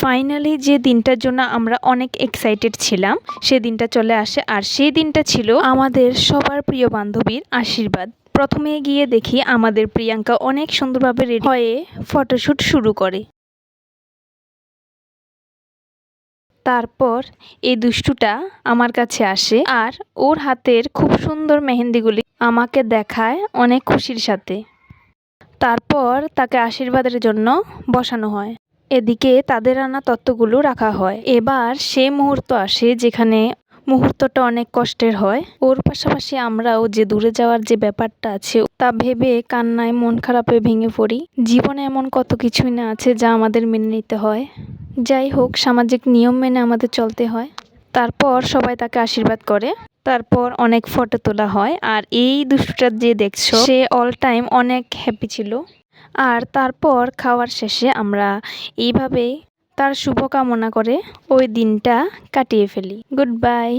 Finally যে দিনটার জন্য আমরা অনেক এক্সাইটেড ছিলাম সে দিনটা চলে আসে। আর সেই দিনটা ছিল আমাদের সবার প্রিয় বান্ধবীর আশীর্বাদ। প্রথমে গিয়ে দেখি আমাদের প্রিয়াঙ্কা অনেক সুন্দরভাবে রেডি হয়ে ফটোশ্যুট শুরু করে। তারপর এই দুষ্টুটা আমার কাছে আসে আর ওর হাতের খুব সুন্দর মেহেন্দিগুলি আমাকে দেখায় অনেক খুশির সাথে। তারপর তাকে আশীর্বাদের জন্য বসানো হয়। এদিকে তাদের আনা তত্ত্বগুলো রাখা হয়। এবার সে মুহূর্ত আসে যেখানে মুহূর্তটা অনেক কষ্টের হয়। ওর পাশাপাশি আমরাও যে দূরে যাওয়ার যে ব্যাপারটা আছে তা ভেবে কান্নায় মন খারাপে ভেঙে পড়ি। জীবনে এমন কত কিছুই না আছে যা আমাদের মেনে নিতে হয়। যাই হোক, সামাজিক নিয়ম মেনে আমাদের চলতে হয়। তারপর সবাই তাকে আশীর্বাদ করে। তারপর অনেক ফটো তোলা হয়। আর এই দুষ্টুটা যে দেখছো সে অল টাইম অনেক হ্যাপি ছিল। আর তারপর খাওয়ার শেষে আমরা এইভাবেই তার শুভকামনা করে ওই দিনটা কাটিয়ে ফেলি। Good bye.